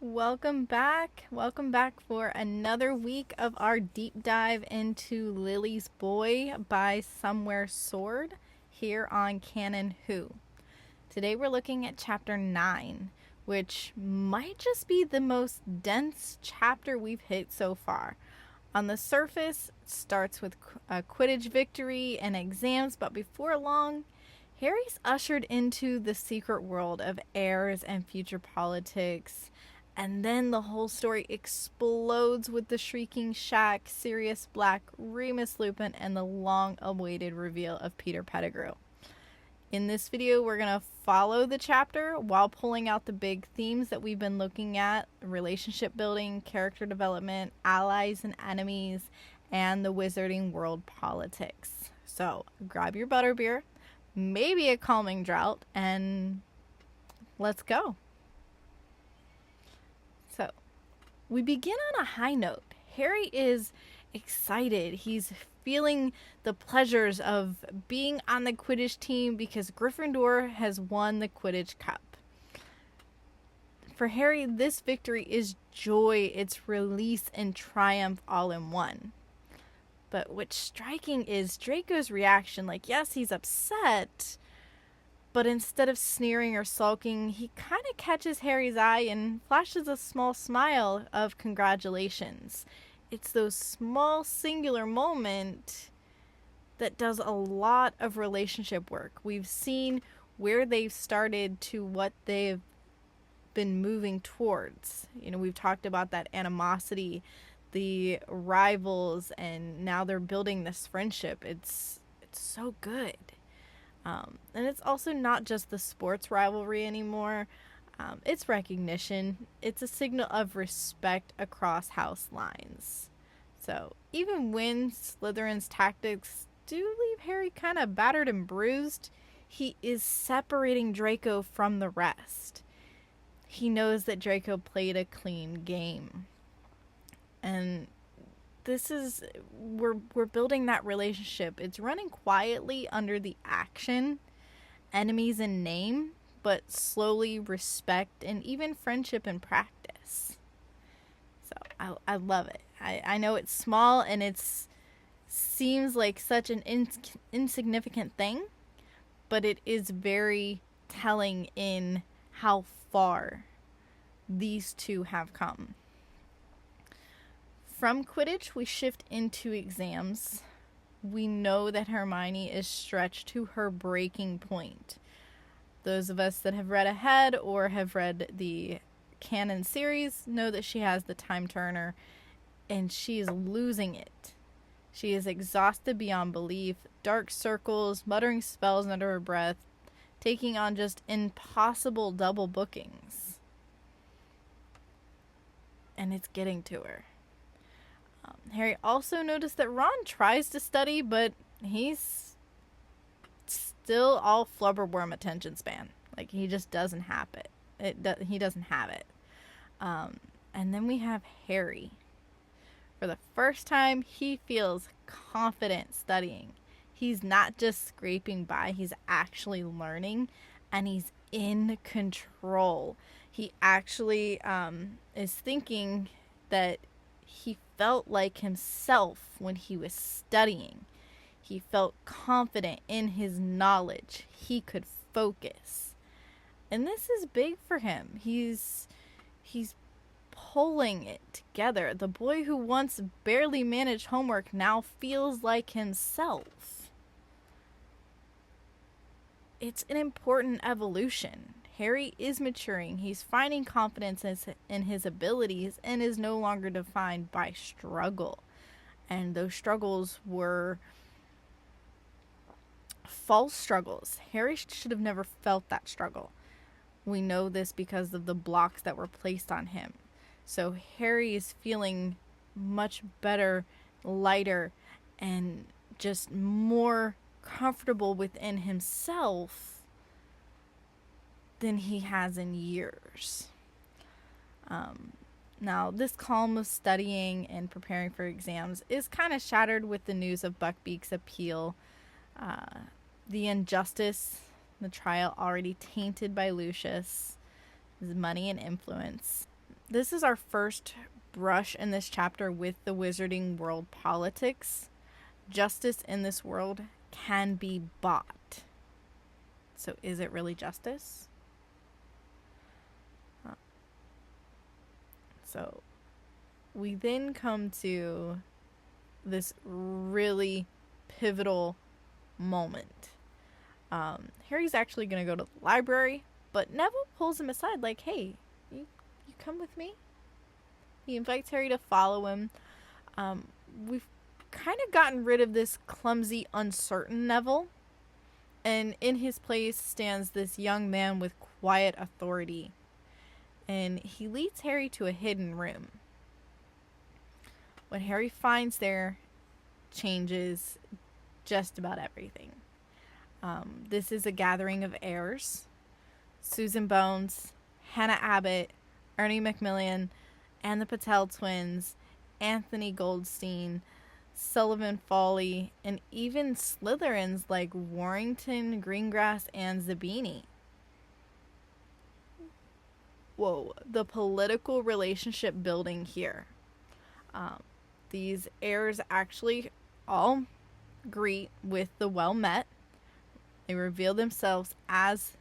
Welcome back. Welcome back for another week of our deep dive into Lily's Boy by Somewhere Sword here on Canon Who. Today we're looking at chapter 9, which might just be the most dense chapter we've hit so far. On the surface, it starts with a Quidditch victory and exams, but before long, Harry's ushered into the secret world of heirs and future politics. And then the whole story explodes with the Shrieking Shack, Sirius Black, Remus Lupin, and the long-awaited reveal of Peter Pettigrew. In this video, we're going to follow the chapter while pulling out the big themes that we've been looking at: relationship building, character development, allies and enemies, and the wizarding world politics. So grab your butterbeer, maybe a calming draught, and let's go. So, we begin on a high note. Harry is excited. He's feeling the pleasures of being on the Quidditch team because Gryffindor has won the Quidditch Cup. For Harry, this victory is joy, it's release and triumph all in one. But what's striking is Draco's reaction. Like, yes, he's upset, but instead of sneering or sulking, he kind of catches Harry's eye and flashes a small smile of congratulations. It's those small singular moments that does a lot of relationship work. We've seen where they've started to what they've been moving towards. You know, we've talked about that animosity, the rivals, and now they're building this friendship. It's so good. And it's also not just the sports rivalry anymore. It's recognition. It's a signal of respect across house lines. So even when Slytherin's tactics do leave Harry kind of battered and bruised, he is separating Draco from the rest. He knows that Draco played a clean game. And this is, we're building that relationship. It's running quietly under the action, enemies in name, but slowly respect and even friendship in practice. So I love it. I know it's small and it's seems like such an insignificant thing, but it is very telling in how far these two have come. From Quidditch, we shift into exams. We know that Hermione is stretched to her breaking point. Those of us that have read ahead or have read the canon series know that she has the time turner, and she is losing it. She is exhausted beyond belief, dark circles, muttering spells under her breath, taking on just impossible double bookings. And it's getting to her. Harry also noticed that Ron tries to study, but he's still all flubberworm attention span. Like, he just doesn't have it. He doesn't have it. And then we have Harry. For the first time, he feels confident studying. He's not just scraping by, he's actually learning, and he's in control. He actually is thinking that he felt like himself when he was studying. He felt confident in his knowledge. He could focus. And this is big for him. He's pulling it together. The boy who once barely managed homework now feels like himself. It's an important evolution. Harry is maturing. He's finding confidence in his abilities and is no longer defined by struggle. And those struggles were false struggles. Harry should have never felt that struggle. We know this because of the blocks that were placed on him. So Harry is feeling much better, lighter, and just more comfortable within himself than he has in years. Now, this calm of studying and preparing for exams is kind of shattered with the news of Buckbeak's appeal. The injustice, the trial already tainted by Lucius, his money and influence. This is our first brush in this chapter with the wizarding world politics. Justice in this world can be bought. So is it really justice? So we then come to this really pivotal moment. Harry's actually going to go to the library, but Neville pulls him aside like, hey, you come with me? He invites Harry to follow him. We've kind of gotten rid of this clumsy, uncertain Neville, and in his place stands this young man with quiet authority, and he leads Harry to a hidden room. What Harry finds there changes just about everything. This is a gathering of heirs. Susan Bones, Hannah Abbott, Ernie Macmillan, and the Patel twins, Anthony Goldstein, Sullivan Foley, and even Slytherins like Warrington, Greengrass, and Zabini. Whoa, the political relationship building here. These heirs actually all greet with the well met. They reveal themselves as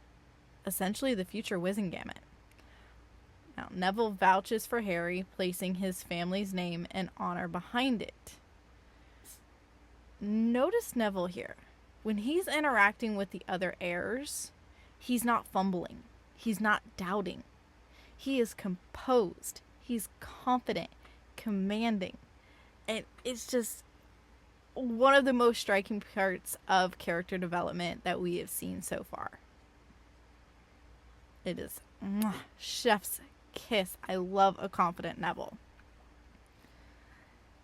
essentially the future Wizengamot. Now, Neville vouches for Harry, placing his family's name and honor behind it. Notice Neville here. When he's interacting with the other heirs, he's not fumbling. He's not doubting. He is composed. He's confident, commanding. And it's just one of the most striking parts of character development that we have seen so far. It is chef's kiss. I love a confident Neville.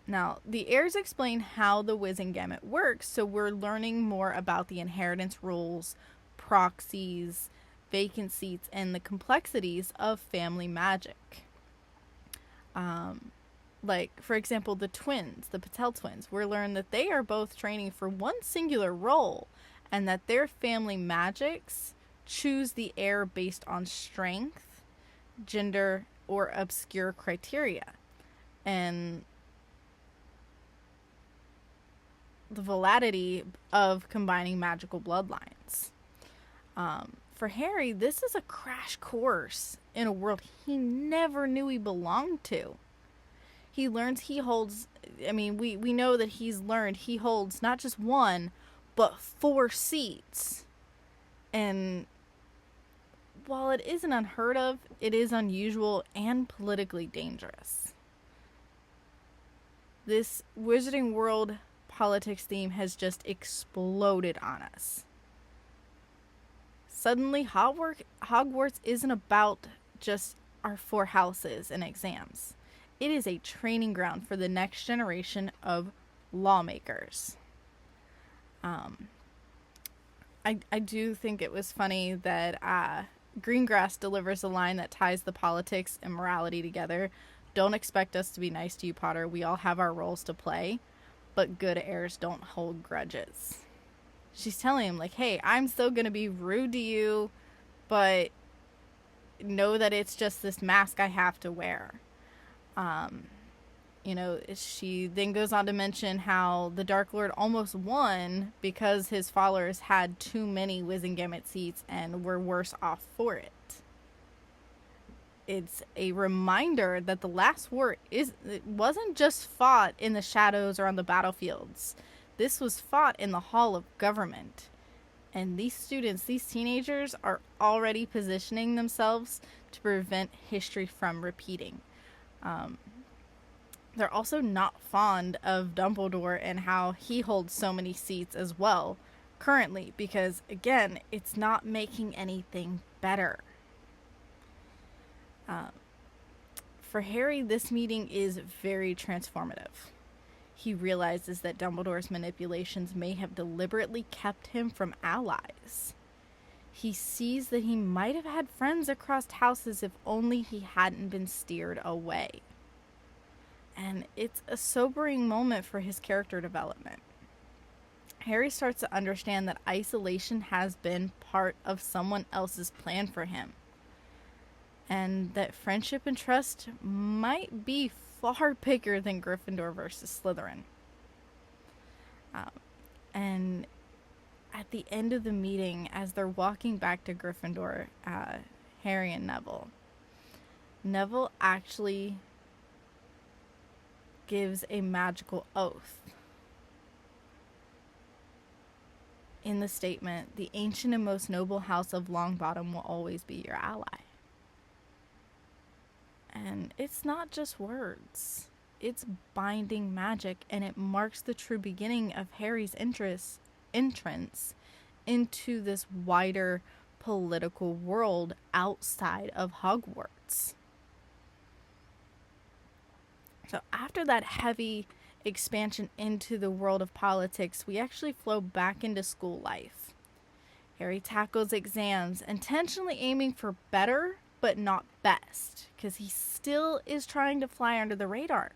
Now, the heirs explain how the Wizengamot works, so we're learning more about the inheritance rules, proxies, vacant seats, and the complexities of family magic. Like, for example, the twins, the Patel twins, we learn that they are both training for one singular role, and that their family magics choose the heir based on strength, gender, or obscure criteria. And the validity of combining magical bloodlines. For Harry, this is a crash course in a world he never knew he belonged to. He learns he holds, we know that he's learned he holds not just one, but 4 seats. And while it isn't unheard of, it is unusual and politically dangerous. This Wizarding World politics theme has just exploded on us. Suddenly, Hogwarts isn't about just our 4 houses and exams. It is a training ground for the next generation of lawmakers. I do think it was funny that Greengrass delivers a line that ties the politics and morality together. Don't expect us to be nice to you, Potter. We all have our roles to play, but good heirs don't hold grudges. She's telling him, like, hey, I'm still going to be rude to you, but know that it's just this mask I have to wear. She then goes on to mention how the Dark Lord almost won because his followers had too many Wizengamot seats and were worse off for it. It's a reminder that the last war it wasn't just fought in the shadows or on the battlefields. This was fought in the hall of government. And these students, these teenagers, are already positioning themselves to prevent history from repeating. They're also not fond of Dumbledore and how he holds so many seats as well currently, because, again, it's not making anything better. For Harry, this meeting is very transformative. He realizes that Dumbledore's manipulations may have deliberately kept him from allies. He sees that he might have had friends across houses if only he hadn't been steered away. And it's a sobering moment for his character development. Harry starts to understand that isolation has been part of someone else's plan for him, and that friendship and trust might be far bigger than Gryffindor versus Slytherin. And at the end of the meeting, as they're walking back to Gryffindor, Harry and Neville actually gives a magical oath. In the statement, the ancient and most noble house of Longbottom will always be your ally. And it's not just words. It's binding magic, and it marks the true beginning of Harry's entrance into this wider political world outside of Hogwarts. So after that heavy expansion into the world of politics, we actually flow back into school life. Harry tackles exams, intentionally aiming for better, but not best, because he still is trying to fly under the radar.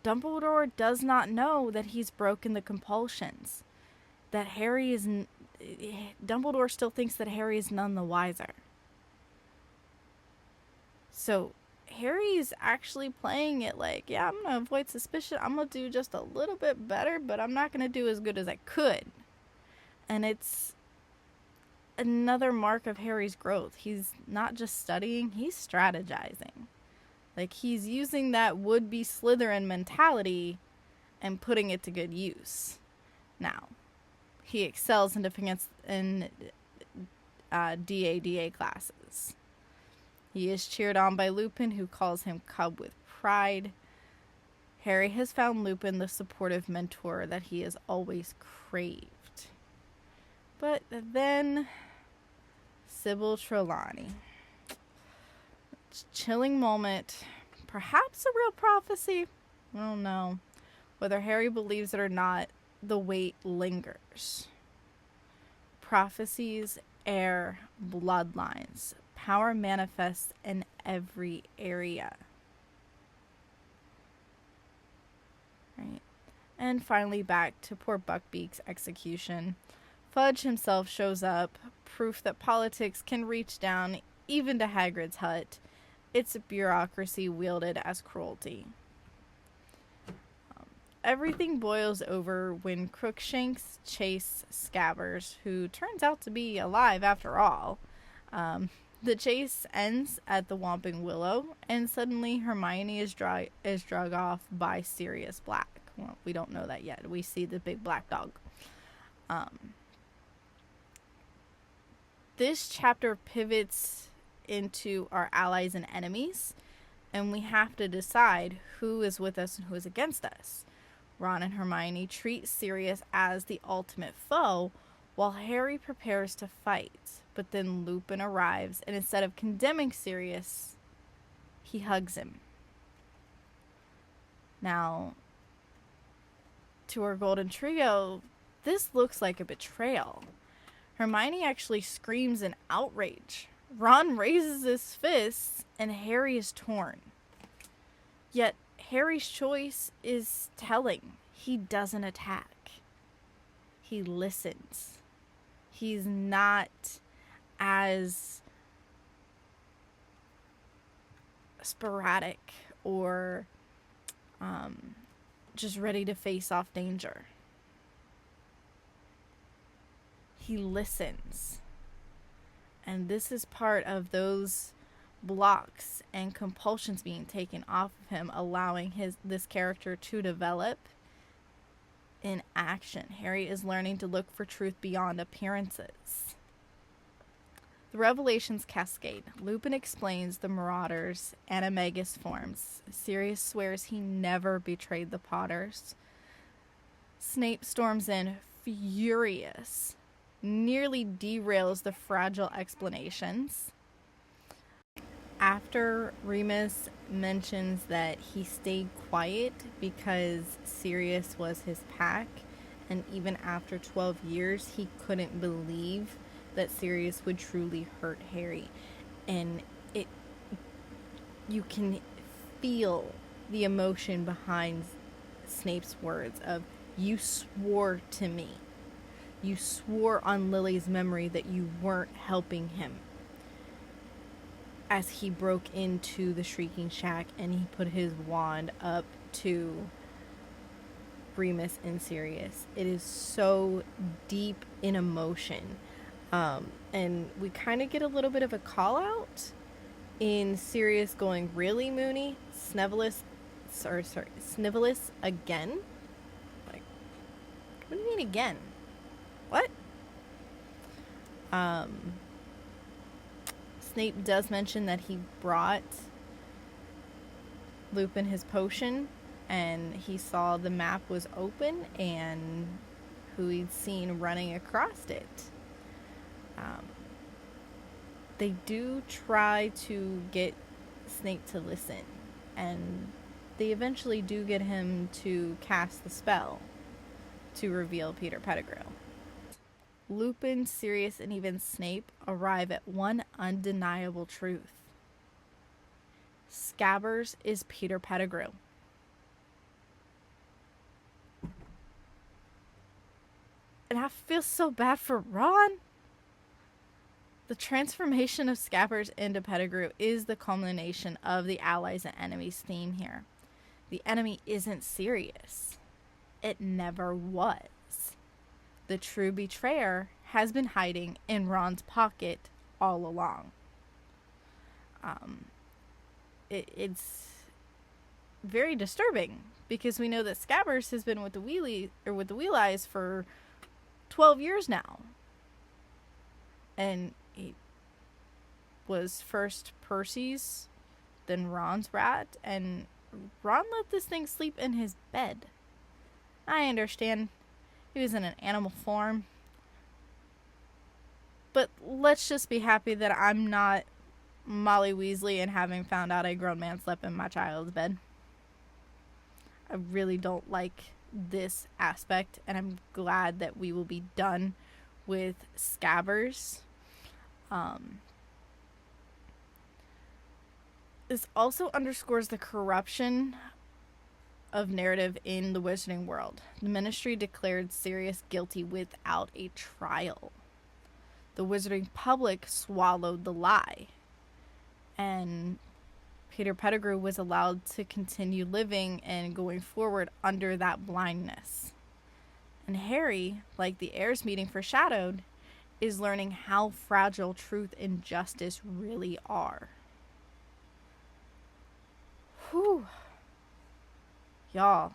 Dumbledore does not know that he's broken the compulsions. Dumbledore still thinks that Harry is none the wiser. So Harry's actually playing it like, yeah, I'm going to avoid suspicion. I'm going to do just a little bit better, but I'm not going to do as good as I could. And it's another mark of Harry's growth. He's not just studying, he's strategizing. Like, he's using that would-be Slytherin mentality and putting it to good use. Now, he excels in DADA classes. He is cheered on by Lupin, who calls him Cub with pride. Harry has found Lupin the supportive mentor that he has always craved. But then, Sybil Trelawney. Chilling moment, perhaps a real prophecy. I don't know. Whether Harry believes it or not, the weight lingers. Prophecies, air, bloodlines. Power manifests in every area. Right. And finally back to poor Buckbeak's execution. Fudge himself shows up, proof that politics can reach down even to Hagrid's hut. It's a bureaucracy wielded as cruelty. Everything boils over when Crookshanks chase Scabbers, who turns out to be alive after all. The chase ends at the Whomping Willow, and suddenly Hermione is drug off by Sirius Black. Well, we don't know that yet. We see the big black dog. This chapter pivots into our allies and enemies, and we have to decide who is with us and who is against us. Ron and Hermione treat Sirius as the ultimate foe, while Harry prepares to fight. But then Lupin arrives, and instead of condemning Sirius, he hugs him. Now, to our golden trio, this looks like a betrayal. Hermione actually screams in outrage. Ron raises his fists, and Harry is torn. Yet, Harry's choice is telling. He doesn't attack. He listens. He's not as sporadic or just ready to face off danger. He listens. And this is part of those blocks and compulsions being taken off of him, allowing this character to develop in action. Harry is learning to look for truth beyond appearances. The revelations cascade. Lupin explains the Marauders' Animagus forms. Sirius swears he never betrayed the Potters. Snape storms in, furious, nearly derails the fragile explanations. After Remus mentions that he stayed quiet because Sirius was his pack, and even after 12 years, he couldn't believe that Sirius would truly hurt Harry. And you can feel the emotion behind Snape's words of, "You swore to me You swore on Lily's memory that you weren't helping him. As he broke into the Shrieking Shack and he put his wand up to Remus and Sirius. It is so deep in emotion. And we kind of get a little bit of a call out in Sirius going really moony, Snivelus again. Like, what do you mean again? What? Snape does mention that he brought Lupin his potion, and he saw the map was open and who he'd seen running across it. They do try to get Snape to listen, and they eventually do get him to cast the spell to reveal Peter Pettigrew. Lupin, Sirius, and even Snape arrive at one undeniable truth. Scabbers is Peter Pettigrew. And I feel so bad for Ron. The transformation of Scabbers into Pettigrew is the culmination of the allies and enemies theme here. The enemy isn't Sirius. It never was. The true betrayer has been hiding in Ron's pocket all along. It's very disturbing because we know that Scabbers has been with the Wheel Eyes for 12 years now. And he was first Percy's, then Ron's rat, and Ron let this thing sleep in his bed. I understand he was in an animal form, but let's just be happy that I'm not Molly Weasley and having found out a grown man slept in my child's bed. I really don't like this aspect, and I'm glad that we will be done with Scabbers. This also underscores the corruption of narrative in the Wizarding world. The Ministry declared Sirius guilty without a trial. The Wizarding public swallowed the lie, and Peter Pettigrew was allowed to continue living and going forward under that blindness. And Harry, like the Heirs meeting foreshadowed, is learning how fragile truth and justice really are. Whew. Y'all.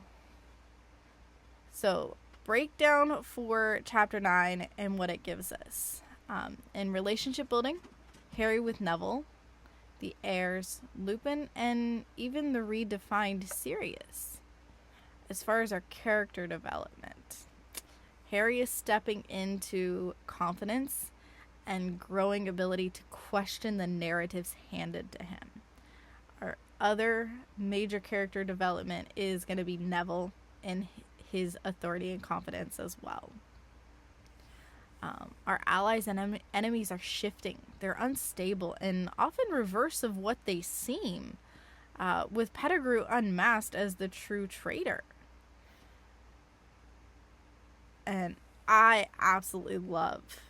So, breakdown for Chapter 9 and what it gives us. In relationship building, Harry with Neville, the Heirs, Lupin, and even the redefined Sirius. As far as our character development, Harry is stepping into confidence and growing ability to question the narratives handed to him. Our other major character development is going to be Neville and his authority and confidence as well. Our allies and enemies are shifting. They're unstable and often reverse of what they seem, with Pettigrew unmasked as the true traitor. And I absolutely love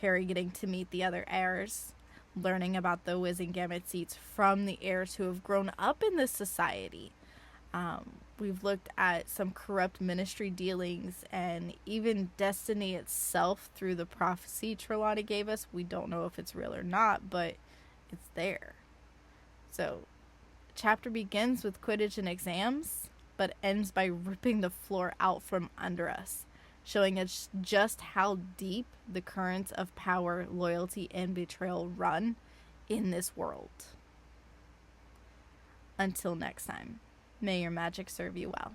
Harry getting to meet the other heirs, learning about the Wizengamot seats from the heirs who have grown up in this society. We've looked at some corrupt ministry dealings and even destiny itself through the prophecy Trelawney gave us. We don't know if it's real or not, but it's there. So, the chapter begins with Quidditch and exams, but ends by ripping the floor out from under us, showing us just how deep the currents of power, loyalty, and betrayal run in this world. Until next time, may your magic serve you well.